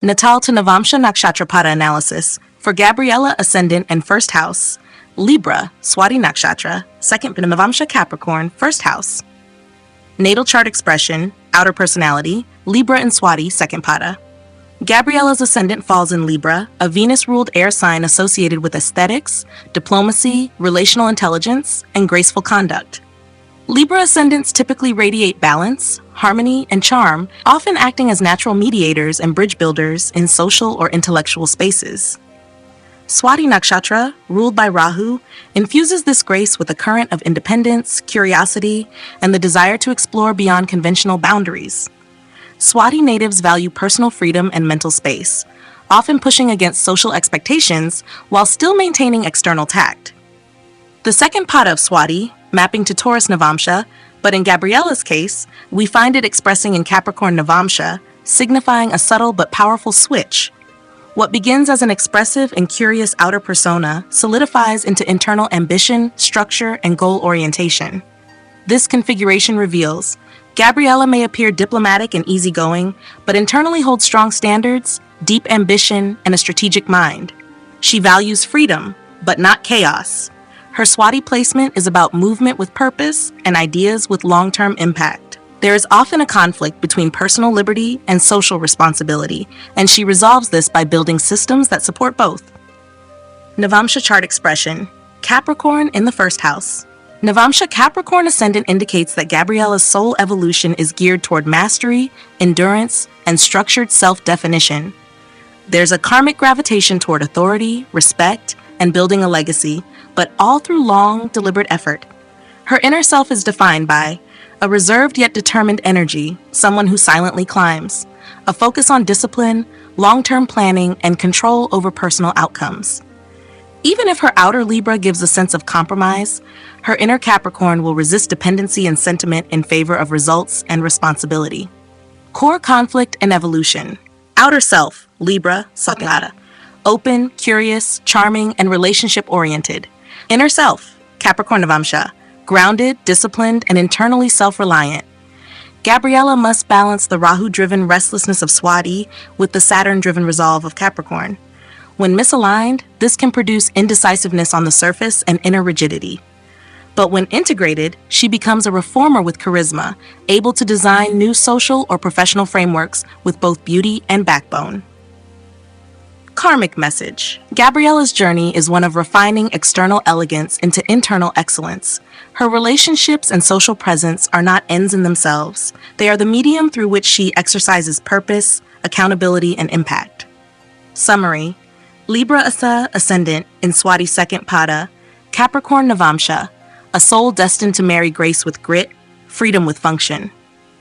Natal to Navamsha Nakshatra analysis for Gabriella Ascendant and First House, Libra, Swati Nakshatra, Second Navamsha Capricorn, First House. Natal chart expression, outer personality, Libra and Swati, Second Pada. Gabriella's ascendant falls in Libra, a Venus-ruled air sign associated with aesthetics, diplomacy, relational intelligence, and graceful conduct. Libra ascendants typically radiate balance, harmony, and charm, often acting as natural mediators and bridge builders in social or intellectual spaces. Swati Nakshatra, ruled by Rahu, infuses this grace with a current of independence, curiosity, and the desire to explore beyond conventional boundaries. Swati natives value personal freedom and mental space, often pushing against social expectations while still maintaining external tact. The second pada of Swati, mapping to Taurus Navamsha, but in Gabriella's case, we find it expressing in Capricorn Navamsha, signifying a subtle but powerful switch. What begins as an expressive and curious outer persona solidifies into internal ambition, structure, and goal orientation. This configuration reveals Gabriella may appear diplomatic and easygoing, but internally holds strong standards, deep ambition, and a strategic mind. She values freedom, but not chaos. Her Swati placement is about movement with purpose and ideas with long-term impact. There is often a conflict between personal liberty and social responsibility, and she resolves this by building systems that support both. Navamsha chart expression, Capricorn in the first house. Navamsha Capricorn ascendant indicates that Gabriella's soul evolution is geared toward mastery, endurance, and structured self-definition. There's a karmic gravitation toward authority, respect, and building a legacy, but all through long, deliberate effort. Her inner self is defined by a reserved yet determined energy, someone who silently climbs, a focus on discipline, long-term planning, and control over personal outcomes. Even if her outer Libra gives a sense of compromise, her inner Capricorn will resist dependency and sentiment in favor of results and responsibility. Core conflict and evolution. Outer self, Libra, Sagrada. Open, curious, charming, and relationship-oriented. Inner self, Capricorn Navamsha. Grounded, disciplined, and internally self-reliant. Gabriella must balance the Rahu-driven restlessness of Swati with the Saturn-driven resolve of Capricorn. When misaligned, this can produce indecisiveness on the surface and inner rigidity. But when integrated, she becomes a reformer with charisma, able to design new social or professional frameworks with both beauty and backbone. Karmic message. Gabriella's journey is one of refining external elegance into internal excellence. Her relationships and social presence are not ends in themselves. They are the medium through which she exercises purpose, accountability, and impact. Summary. Libra Ascendant in Swati Second Pada, Capricorn Navamsha, a soul destined to marry grace with grit, freedom with function.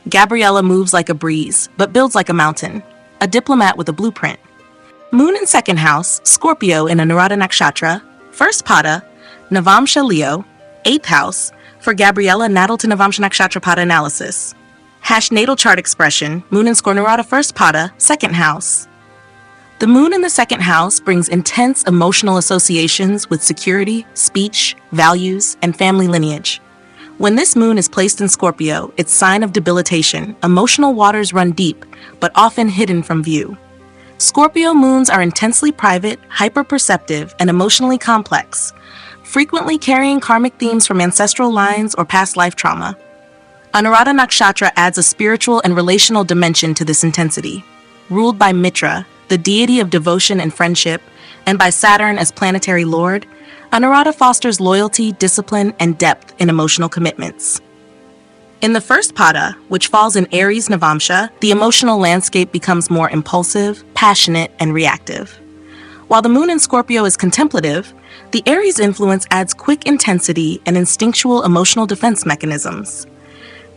Gabriella moves like a breeze, but builds like a mountain, a diplomat with a blueprint. Moon in Second House, Scorpio in Anuradha Nakshatra, First Pada, Navamsha Leo, 8th House, for Gabriella Natal to Navamsha Nakshatra Pada analysis. Natal chart expression, Moon in Anuradha First Pada, Second House. The moon in the second house brings intense emotional associations with security, speech, values, and family lineage. When this moon is placed in Scorpio, its sign of debilitation, emotional waters run deep, but often hidden from view. Scorpio moons are intensely private, hyper-perceptive, and emotionally complex, frequently carrying karmic themes from ancestral lines or past life trauma. Anuradha Nakshatra adds a spiritual and relational dimension to this intensity. Ruled by Mitra, the deity of devotion and friendship, and by Saturn as planetary lord, Anuradha fosters loyalty, discipline, and depth in emotional commitments. In the first pada, which falls in Aries Navamsha, the emotional landscape becomes more impulsive, passionate, and reactive. While the moon in Scorpio is contemplative, the Aries influence adds quick intensity and instinctual emotional defense mechanisms.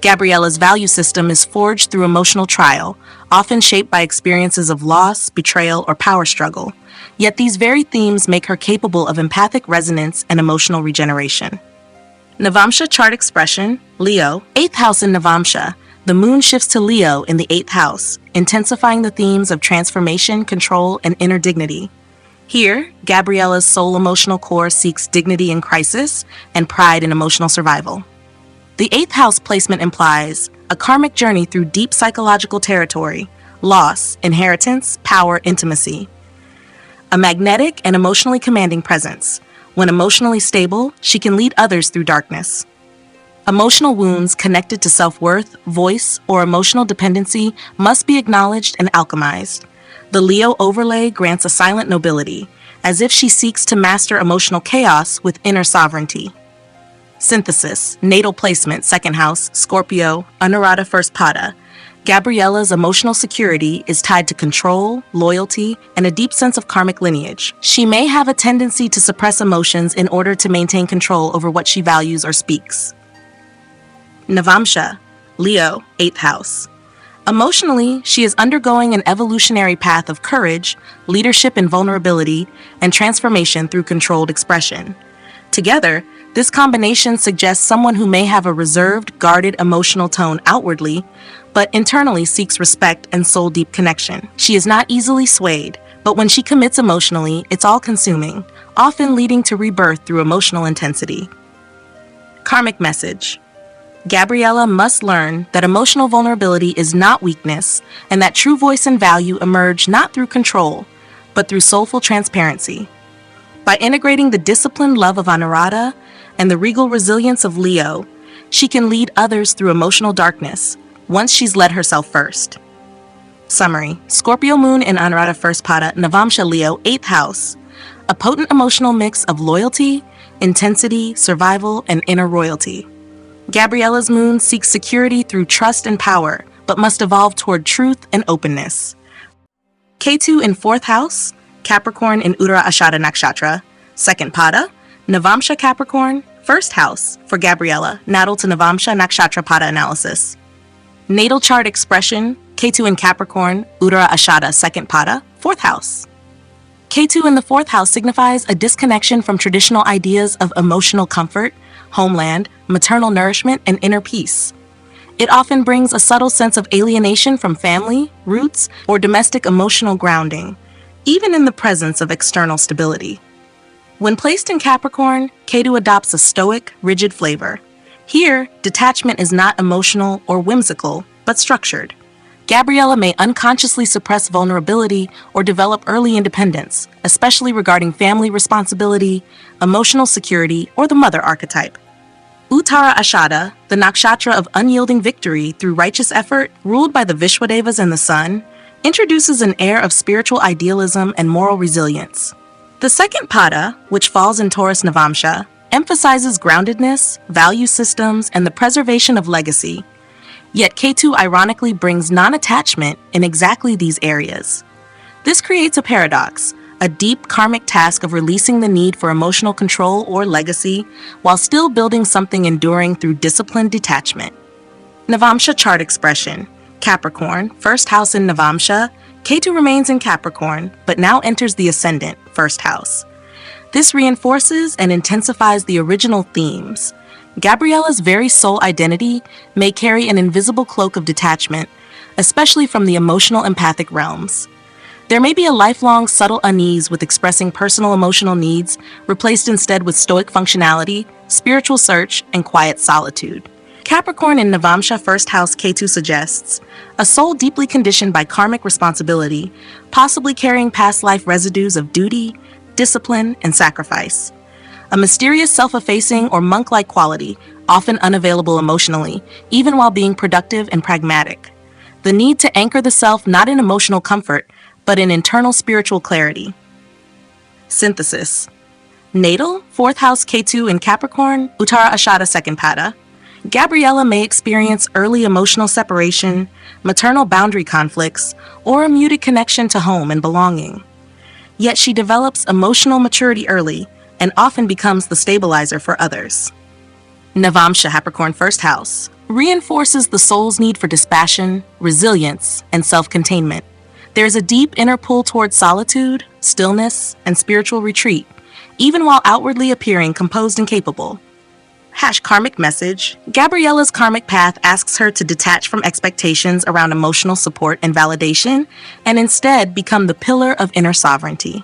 Gabriella's value system is forged through emotional trial, often shaped by experiences of loss, betrayal, or power struggle. Yet these very themes make her capable of empathic resonance and emotional regeneration. Navamsha chart expression, Leo, 8th house in Navamsha. The moon shifts to Leo in the 8th house, intensifying the themes of transformation, control, and inner dignity. Here, Gabriella's soul emotional core seeks dignity in crisis and pride in emotional survival. The 8th house placement implies a karmic journey through deep psychological territory, loss, inheritance, power, intimacy. A magnetic and emotionally commanding presence. When emotionally stable, she can lead others through darkness. Emotional wounds connected to self-worth, voice, or emotional dependency must be acknowledged and alchemized. The Leo overlay grants a silent nobility, as if she seeks to master emotional chaos with inner sovereignty. Synthesis, natal placement, second house, Scorpio, Anuradha first pada. Gabriella's emotional security is tied to control, loyalty, and a deep sense of karmic lineage. She may have a tendency to suppress emotions in order to maintain control over what she values or speaks. Navamsha, Leo, 8th house. Emotionally, she is undergoing an evolutionary path of courage, leadership and vulnerability, and transformation through controlled expression. Together, this combination suggests someone who may have a reserved, guarded emotional tone outwardly, but internally seeks respect and soul-deep connection. She is not easily swayed, but when she commits emotionally, it's all-consuming, often leading to rebirth through emotional intensity. Karmic message. Gabriella must learn that emotional vulnerability is not weakness, and that true voice and value emerge not through control, but through soulful transparency. By integrating the disciplined love of Anuradha and the regal resilience of Leo, she can lead others through emotional darkness, once she's led herself first. Summary: Scorpio Moon in Anuradha first pada, Navamsha Leo, 8th house. A potent emotional mix of loyalty, intensity, survival, and inner royalty. Gabriella's moon seeks security through trust and power, but must evolve toward truth and openness. Ketu in 4th house, Capricorn in Libra Ascendant Nakshatra, 2nd pada, Navamsha Capricorn, 1st house for Gabriella, natal to Navamsha Nakshatra pada analysis. Natal chart expression, Ketu in Capricorn, Libra Ascendant 2nd pada, 4th house. Ketu in the 4th house signifies a disconnection from traditional ideas of emotional comfort, homeland, maternal nourishment, and inner peace. It often brings a subtle sense of alienation from family, roots, or domestic emotional grounding, even in the presence of external stability. When placed in Capricorn, Ketu adopts a stoic, rigid flavor. Here, detachment is not emotional or whimsical, but structured. Gabriella may unconsciously suppress vulnerability or develop early independence, especially regarding family responsibility, emotional security, or the mother archetype. Uttara Ashada, the nakshatra of unyielding victory through righteous effort, ruled by the Vishwadevas and the sun, introduces an air of spiritual idealism and moral resilience. The 2nd pada, which falls in Taurus Navamsha, emphasizes groundedness, value systems, and the preservation of legacy. Yet Ketu ironically brings non-attachment in exactly these areas. This creates a paradox, a deep karmic task of releasing the need for emotional control or legacy while still building something enduring through disciplined detachment. Navamsha chart expression. Capricorn, 1st house in Navamsha. Ketu remains in Capricorn, but now enters the ascendant, 1st house. This reinforces and intensifies the original themes. Gabriella's very soul identity may carry an invisible cloak of detachment, especially from the emotional empathic realms. There may be a lifelong subtle unease with expressing personal emotional needs, replaced instead with stoic functionality, spiritual search, and quiet solitude. Capricorn in Navamsha 1st house Ketu suggests a soul deeply conditioned by karmic responsibility, possibly carrying past life residues of duty, discipline, and sacrifice. A mysterious self-effacing or monk-like quality, often unavailable emotionally, even while being productive and pragmatic. The need to anchor the self not in emotional comfort, but in internal spiritual clarity. Synthesis. Natal, 4th house Ketu in Capricorn, Uttara Ashada 2nd pada. Gabriella may experience early emotional separation, maternal boundary conflicts, or a muted connection to home and belonging. Yet she develops emotional maturity early, and often becomes the stabilizer for others. Navamsha Capricorn 1st house reinforces the soul's need for dispassion, resilience, and self-containment. There is a deep inner pull towards solitude, stillness, and spiritual retreat, even while outwardly appearing composed and capable. Karmic message. Gabriella's karmic path asks her to detach from expectations around emotional support and validation, and instead become the pillar of inner sovereignty.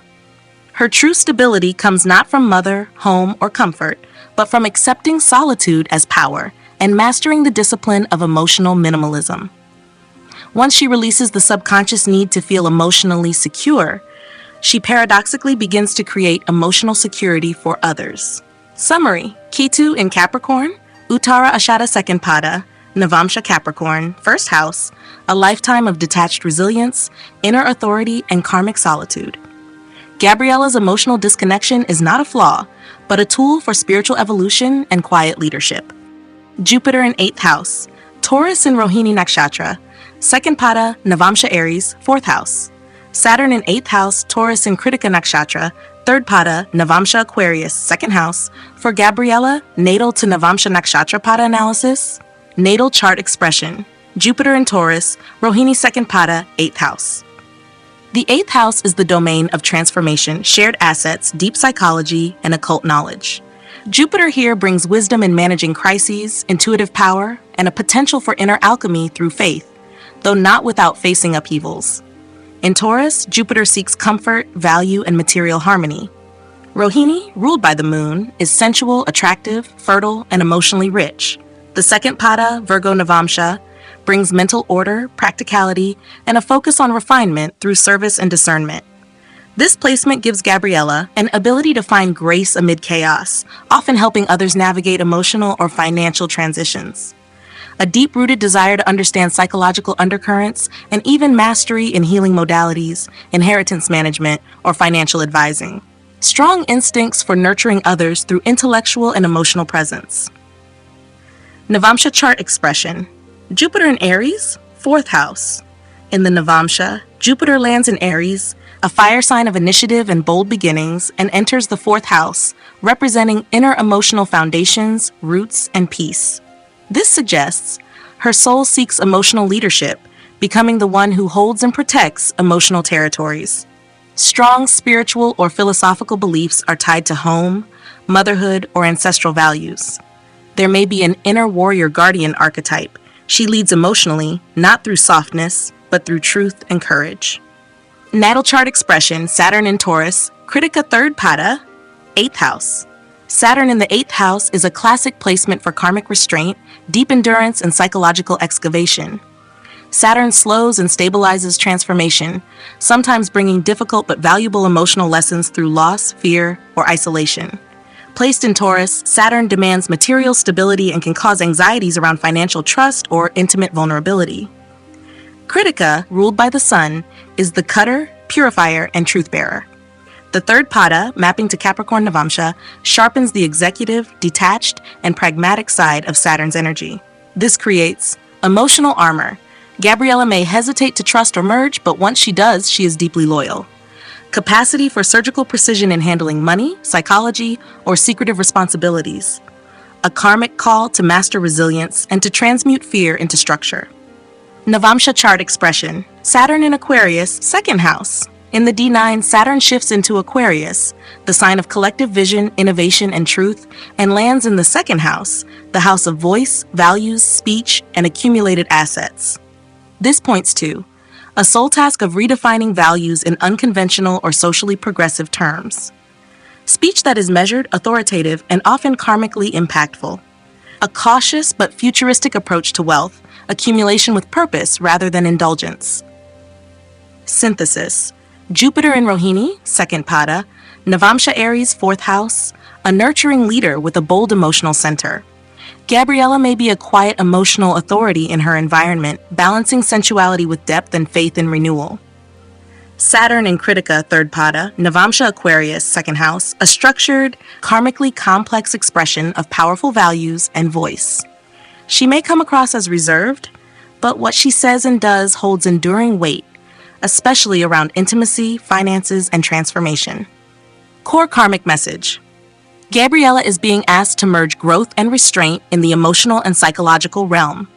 Her true stability comes not from mother, home, or comfort, but from accepting solitude as power and mastering the discipline of emotional minimalism. Once she releases the subconscious need to feel emotionally secure, she paradoxically begins to create emotional security for others. Summary: Ketu in Capricorn, Uttara Ashada second pada, Navamsha Capricorn, first house, a lifetime of detached resilience, inner authority, and karmic solitude. Gabriella's emotional disconnection is not a flaw, but a tool for spiritual evolution and quiet leadership. Jupiter in 8th house, Taurus in Rohini Nakshatra, second pada, Navamsha Aries, 4th house. Saturn in 8th house, Taurus in Kritika Nakshatra, 3rd pada, Navamsha Aquarius, 2nd house. For Gabriella, natal to Navamsha Nakshatra pada analysis, natal chart expression, Jupiter in Taurus, Rohini 2nd pada, 8th house. The 8th house is the domain of transformation, shared assets, deep psychology, and occult knowledge. Jupiter here brings wisdom in managing crises, intuitive power, and a potential for inner alchemy through faith, though not without facing upheavals. In Taurus, Jupiter seeks comfort, value, and material harmony. Rohini, ruled by the moon, is sensual, attractive, fertile, and emotionally rich. The second pada, Virgo Navamsha, brings mental order, practicality, and a focus on refinement through service and discernment. This placement gives Gabriella an ability to find grace amid chaos, often helping others navigate emotional or financial transitions. A deep-rooted desire to understand psychological undercurrents, and even mastery in healing modalities, inheritance management, or financial advising. Strong instincts for nurturing others through intellectual and emotional presence. Navamsha chart expression. Jupiter in Aries, 4th house. In the Navamsha, Jupiter lands in Aries, a fire sign of initiative and bold beginnings, and enters the 4th house, representing inner emotional foundations, roots, and peace. This suggests her soul seeks emotional leadership, becoming the one who holds and protects emotional territories. Strong spiritual or philosophical beliefs are tied to home, motherhood, or ancestral values. There may be an inner warrior guardian archetype. She leads emotionally, not through softness, but through truth and courage. Natal chart expression, Saturn in Taurus, Kritika 3rd pada, 8th house. Saturn in the 8th house is a classic placement for karmic restraint, deep endurance, and psychological excavation. Saturn slows and stabilizes transformation, sometimes bringing difficult but valuable emotional lessons through loss, fear, or isolation. Placed in Taurus, Saturn demands material stability and can cause anxieties around financial trust or intimate vulnerability. Kritika, ruled by the sun, is the cutter, purifier, and truth-bearer. The 3rd pada, mapping to Capricorn Navamsha, sharpens the executive, detached, and pragmatic side of Saturn's energy. This creates emotional armor. Gabriella may hesitate to trust or merge, but once she does, she is deeply loyal. Capacity for surgical precision in handling money, psychology, or secretive responsibilities. A karmic call to master resilience and to transmute fear into structure. Navamsha chart expression. Saturn in Aquarius, 2nd house. In the D9, Saturn shifts into Aquarius, the sign of collective vision, innovation, and truth, and lands in the 2nd house, the house of voice, values, speech, and accumulated assets. This points to a soul task of redefining values in unconventional or socially progressive terms. Speech that is measured, authoritative, and often karmically impactful. A cautious but futuristic approach to wealth, accumulation with purpose rather than indulgence. Synthesis. Jupiter in Rohini, 2nd pada, Navamsha Aries, 4th house, a nurturing leader with a bold emotional center. Gabriella may be a quiet emotional authority in her environment, balancing sensuality with depth and faith in renewal. Saturn in Kritika, 3rd pada, Navamsha Aquarius, 2nd house, a structured, karmically complex expression of powerful values and voice. She may come across as reserved, but what she says and does holds enduring weight, especially around intimacy, finances, and transformation. Core karmic message. Gabriella is being asked to merge growth and restraint in the emotional and psychological realm.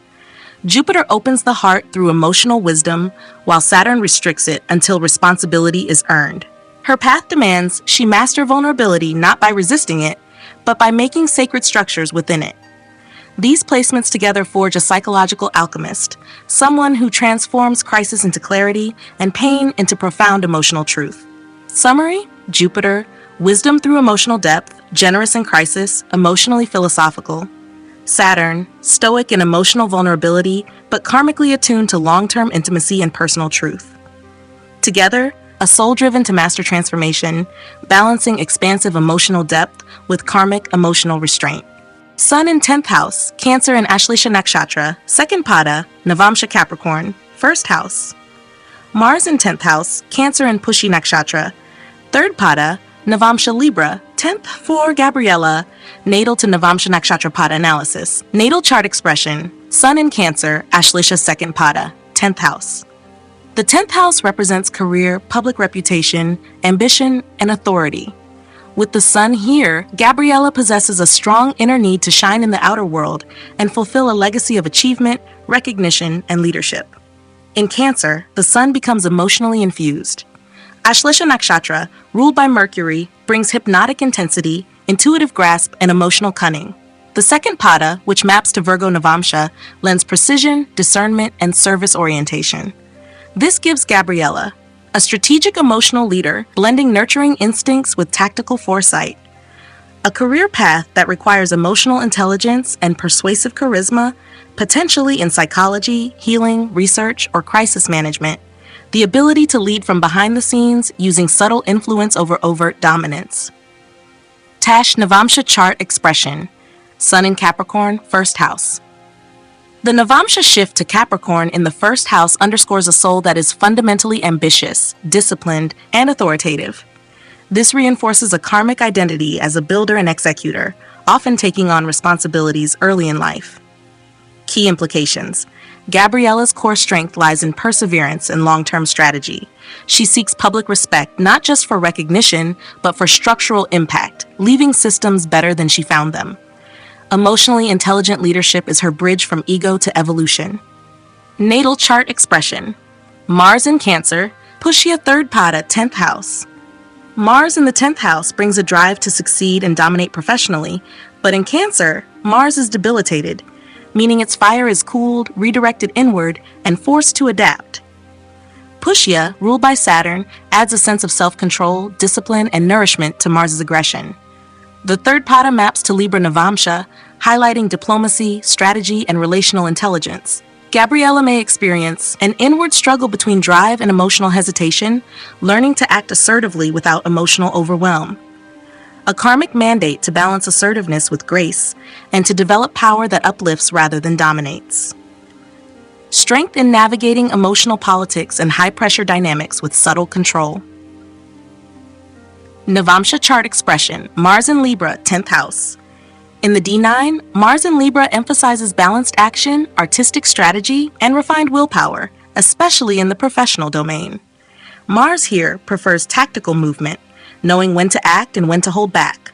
Jupiter opens the heart through emotional wisdom, while Saturn restricts it until responsibility is earned. Her path demands she master vulnerability not by resisting it, but by making sacred structures within it. These placements together forge a psychological alchemist, someone who transforms crisis into clarity and pain into profound emotional truth. Summary: Jupiter, wisdom through emotional depth, generous in crisis, emotionally philosophical. Saturn, stoic in emotional vulnerability, but karmically attuned to long-term intimacy and personal truth. Together, a soul driven to master transformation, balancing expansive emotional depth with karmic emotional restraint. Sun in 10th house, Cancer in Ashlesha Nakshatra, 2nd Pada, Navamsha Capricorn, 1st house. Mars in 10th house, Cancer in Pushya Nakshatra, 3rd Pada, Navamsha Libra, 10th for Gabriella, natal to Navamsha Nakshatra Pada analysis. Natal chart expression, Sun in Cancer, Ashlesha 2nd Pada, 10th house. The 10th house represents career, public reputation, ambition, and authority. With the Sun here, Gabriella possesses a strong inner need to shine in the outer world and fulfill a legacy of achievement, recognition, and leadership. In Cancer, the Sun becomes emotionally infused. Ashlesha Nakshatra, ruled by Mercury, brings hypnotic intensity, intuitive grasp, and emotional cunning. The 2nd Pada, which maps to Virgo Navamsha, lends precision, discernment, and service orientation. This gives Gabriella a strategic emotional leader, blending nurturing instincts with tactical foresight. A career path that requires emotional intelligence and persuasive charisma, potentially in psychology, healing, research, or crisis management. The ability to lead from behind the scenes using subtle influence over overt dominance. Tash Navamsha chart expression, Sun in Capricorn, 1st house. The Navamsha shift to Capricorn in the 1st house underscores a soul that is fundamentally ambitious, disciplined, and authoritative. This reinforces a karmic identity as a builder and executor, often taking on responsibilities early in life. Key implications. Gabriella's core strength lies in perseverance and long-term strategy. She seeks public respect not just for recognition, but for structural impact, leaving systems better than she found them. Emotionally intelligent leadership is her bridge from ego to evolution. Natal chart expression. Mars in Cancer, Pushya 3rd Pada, 10th house. Mars in the 10th house brings a drive to succeed and dominate professionally, but in Cancer, Mars is debilitated, meaning its fire is cooled, redirected inward, and forced to adapt. Pushya, ruled by Saturn, adds a sense of self-control, discipline, and nourishment to Mars's aggression. The 3rd Pada maps to Libra Navamsha, highlighting diplomacy, strategy, and relational intelligence. Gabriella may experience an inward struggle between drive and emotional hesitation, learning to act assertively without emotional overwhelm. A karmic mandate to balance assertiveness with grace and to develop power that uplifts rather than dominates. Strength in navigating emotional politics and high-pressure dynamics with subtle control. Navamsha chart expression, Mars in Libra, 10th house. In the D9, Mars in Libra emphasizes balanced action, artistic strategy, and refined willpower, especially in the professional domain. Mars here prefers tactical movement, knowing when to act and when to hold back.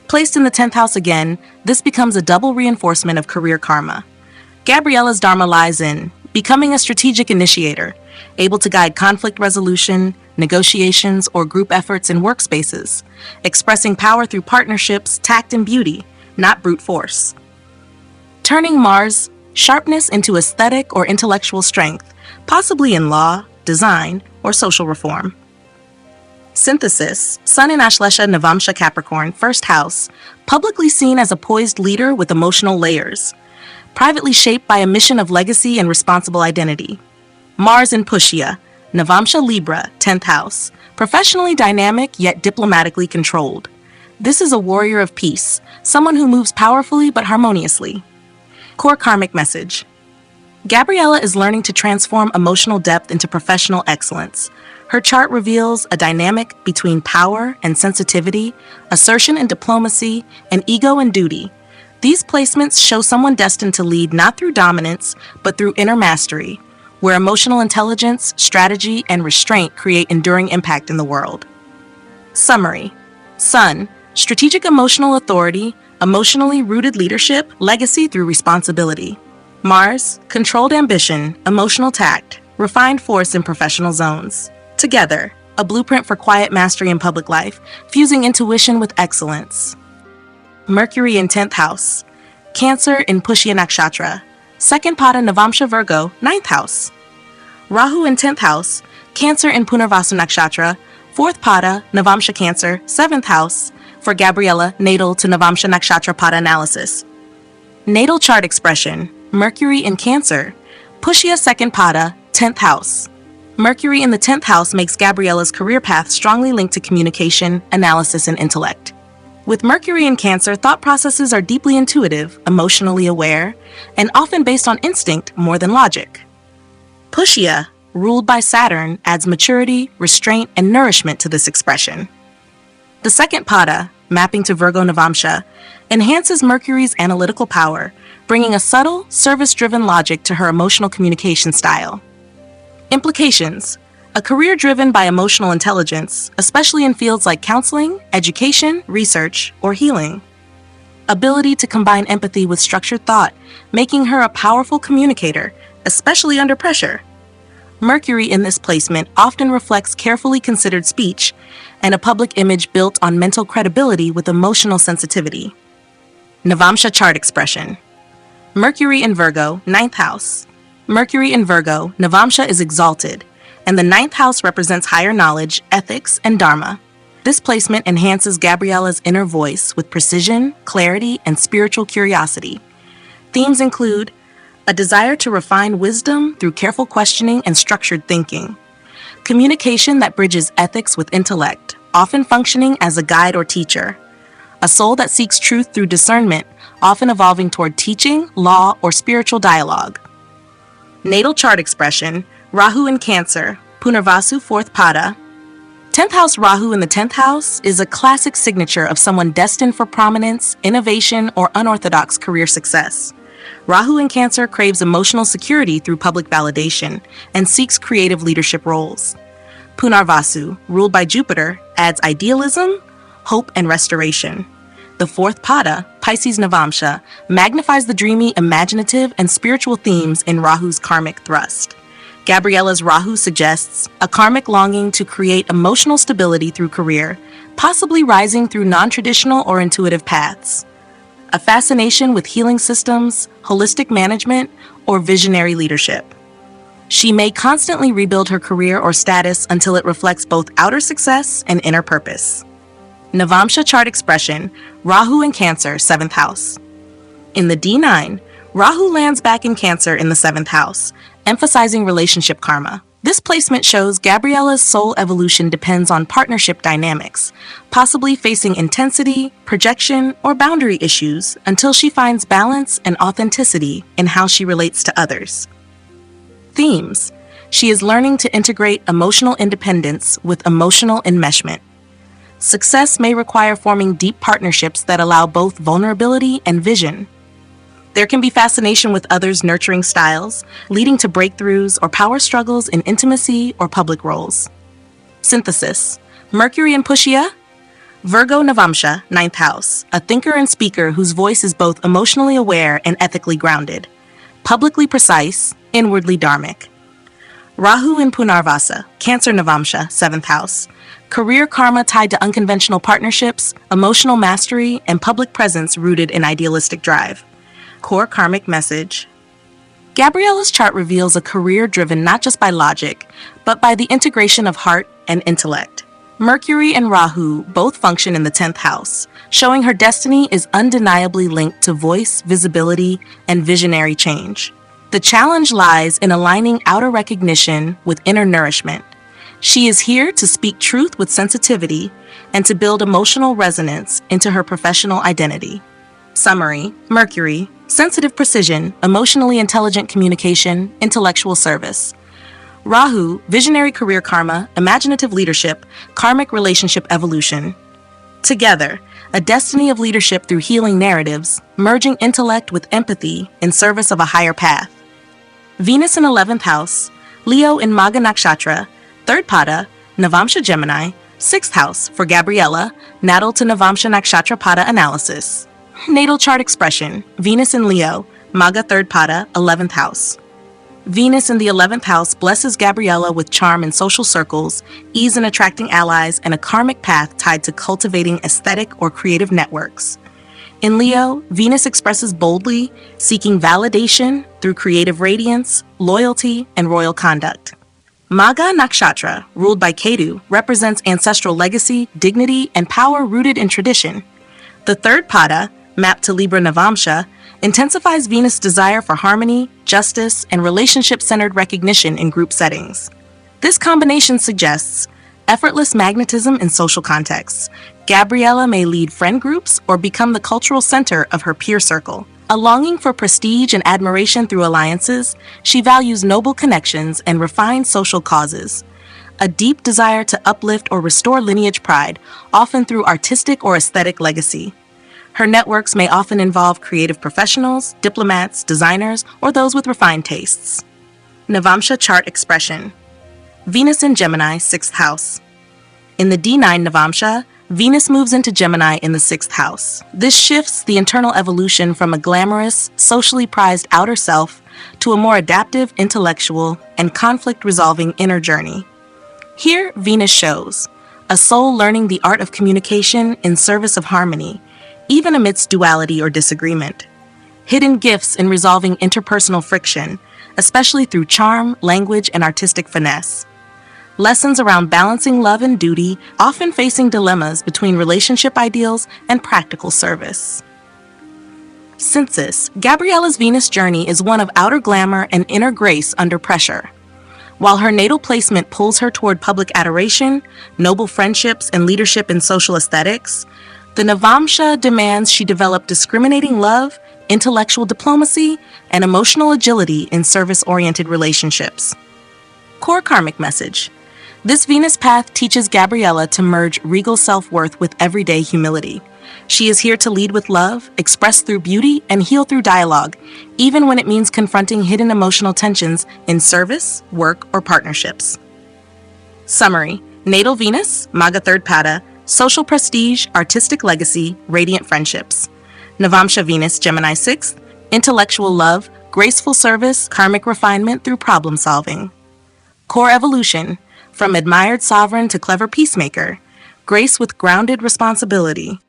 Placed in the 10th house again, this becomes a double reinforcement of career karma. Gabriella's dharma lies in becoming a strategic initiator, able to guide conflict resolution, negotiations, or group efforts in workspaces, expressing power through partnerships, tact, and beauty, not brute force. Turning Mars' sharpness into aesthetic or intellectual strength, possibly in law, design, or social reform. Synthesis, Sun in Ashlesha Navamsha Capricorn, 1st house, publicly seen as a poised leader with emotional layers, privately shaped by a mission of legacy and responsible identity. Mars in Pushya, Navamsha Libra, 10th house, professionally dynamic yet diplomatically controlled. This is a warrior of peace, someone who moves powerfully but harmoniously. Core karmic message. Gabriella is learning to transform emotional depth into professional excellence. Her chart reveals a dynamic between power and sensitivity, assertion and diplomacy, and ego and duty. These placements show someone destined to lead not through dominance, but through inner mastery, where emotional intelligence, strategy, and restraint create enduring impact in the world. Summary. Sun, strategic emotional authority, emotionally rooted leadership, legacy through responsibility. Mars, controlled ambition, emotional tact, refined force in professional zones. Together, a blueprint for quiet mastery in public life, fusing intuition with excellence. Mercury in 10th house, Cancer in Pushya Nakshatra, 2nd Pada Navamsha Virgo, 9th house. Rahu in 10th house, Cancer in Punarvasu Nakshatra, 4th Pada Navamsha Cancer, 7th house, for Gabriella, natal to Navamsha Nakshatra Pada analysis. Natal chart expression, Mercury in Cancer, Pushya second pada, 10th house. Mercury in the 10th house makes Gabriella's career path strongly linked to communication, analysis, and intellect. With Mercury in Cancer, thought processes are deeply intuitive, emotionally aware, and often based on instinct more than logic. Pushya, ruled by Saturn, adds maturity, restraint, and nourishment to this expression. The second pada, mapping to Virgo Navamsha, enhances Mercury's analytical power, bringing a subtle, service-driven logic to her emotional communication style. Implications: a career driven by emotional intelligence, especially in fields like counseling, education, research, or healing. Ability to combine empathy with structured thought, making her a powerful communicator, especially under pressure. Mercury in this placement often reflects carefully considered speech and a public image built on mental credibility with emotional sensitivity. Navamsha chart expression. Mercury in Virgo, 9th house. Mercury in Virgo, Navamsha is exalted, and the 9th house represents higher knowledge, ethics, and dharma. This placement enhances Gabriella's inner voice with precision, clarity, and spiritual curiosity. Themes include a desire to refine wisdom through careful questioning and structured thinking, communication that bridges ethics with intellect, often functioning as a guide or teacher, a soul that seeks truth through discernment, often evolving toward teaching, law, or spiritual dialogue. Natal chart expression, Rahu in Cancer, Punarvasu 4th pada. 10th house Rahu in the 10th house is a classic signature of someone destined for prominence, innovation, or unorthodox career success. Rahu in Cancer craves emotional security through public validation and seeks creative leadership roles. Punarvasu, ruled by Jupiter, adds idealism, hope, and restoration. The 4th pada, Pisces Navamsha, magnifies the dreamy, imaginative, and spiritual themes in Rahu's karmic thrust. Gabriella's Rahu suggests a karmic longing to create emotional stability through career, possibly rising through non-traditional or intuitive paths. A fascination with healing systems, holistic management, or visionary leadership. She may constantly rebuild her career or status until it reflects both outer success and inner purpose. Navamsha chart expression, Rahu in Cancer, 7th house. In the D9, Rahu lands back in Cancer in the 7th house, emphasizing relationship karma. This placement shows Gabriella's soul evolution depends on partnership dynamics, possibly facing intensity, projection, or boundary issues until she finds balance and authenticity in how she relates to others. Themes: she is learning to integrate emotional independence with emotional enmeshment. Success may require forming deep partnerships that allow both vulnerability and vision. There can be fascination with others' nurturing styles, leading to breakthroughs or power struggles in intimacy or public roles. Synthesis: Mercury in Pushya, Virgo Navamsha, 9th house, a thinker and speaker whose voice is both emotionally aware and ethically grounded. Publicly precise, inwardly dharmic. Rahu in Punarvasa, Cancer Navamsha, 7th house. Career karma tied to unconventional partnerships, emotional mastery, and public presence rooted in idealistic drive. Core karmic message. Gabriella's chart reveals a career driven not just by logic, but by the integration of heart and intellect. Mercury and Rahu both function in the 10th house, showing her destiny is undeniably linked to voice, visibility, and visionary change. The challenge lies in aligning outer recognition with inner nourishment. She is here to speak truth with sensitivity and to build emotional resonance into her professional identity. Summary: Mercury, sensitive precision, emotionally intelligent communication, intellectual service. Rahu, visionary career karma, imaginative leadership, karmic relationship evolution. Together, a destiny of leadership through healing narratives, merging intellect with empathy in service of a higher path. Venus in 11th house, Leo in Magha Nakshatra, 3rd pada, Navamsha Gemini, 6th house for Gabriella, natal to Navamsha Nakshatra pada analysis. Natal chart expression, Venus in Leo, Magha 3rd pada, 11th house. Venus in the 11th house blesses Gabriella with charm in social circles, ease in attracting allies, and a karmic path tied to cultivating aesthetic or creative networks. In Leo, Venus expresses boldly, seeking validation through creative radiance, loyalty, and royal conduct. Magha Nakshatra, ruled by Ketu, represents ancestral legacy, dignity, and power rooted in tradition. The 3rd pada, mapped to Libra Navamsha, intensifies Venus' desire for harmony, justice, and relationship-centered recognition in group settings. This combination suggests effortless magnetism in social contexts. Gabriella may lead friend groups or become the cultural center of her peer circle. A longing for prestige and admiration through alliances, she values noble connections and refined social causes. A deep desire to uplift or restore lineage pride, often through artistic or aesthetic legacy. Her networks may often involve creative professionals, diplomats, designers, or those with refined tastes. Navamsha chart expression. Venus in Gemini, 6th house. In the D9 Navamsha, Venus moves into Gemini in the 6th house. This shifts the internal evolution from a glamorous, socially prized outer self to a more adaptive, intellectual, and conflict-resolving inner journey. Here, Venus shows a soul learning the art of communication in service of harmony, even amidst duality or disagreement. Hidden gifts in resolving interpersonal friction, especially through charm, language, and artistic finesse. Lessons around balancing love and duty, often facing dilemmas between relationship ideals and practical service. Synthesis. Gabriella's Venus journey is one of outer glamour and inner grace under pressure. While her natal placement pulls her toward public adoration, noble friendships, and leadership in social aesthetics, the Navamsha demands she develop discriminating love, intellectual diplomacy, and emotional agility in service-oriented relationships. Core karmic message. This Venus path teaches Gabriella to merge regal self-worth with everyday humility. She is here to lead with love, express through beauty, and heal through dialogue, even when it means confronting hidden emotional tensions in service, work, or partnerships. Summary. Natal Venus, Maga Third Pada, social prestige, artistic legacy, radiant friendships. Navamsha Venus, Gemini 6th, intellectual love, graceful service, karmic refinement through problem solving. Core evolution. From admired sovereign to clever peacemaker, grace with grounded responsibility.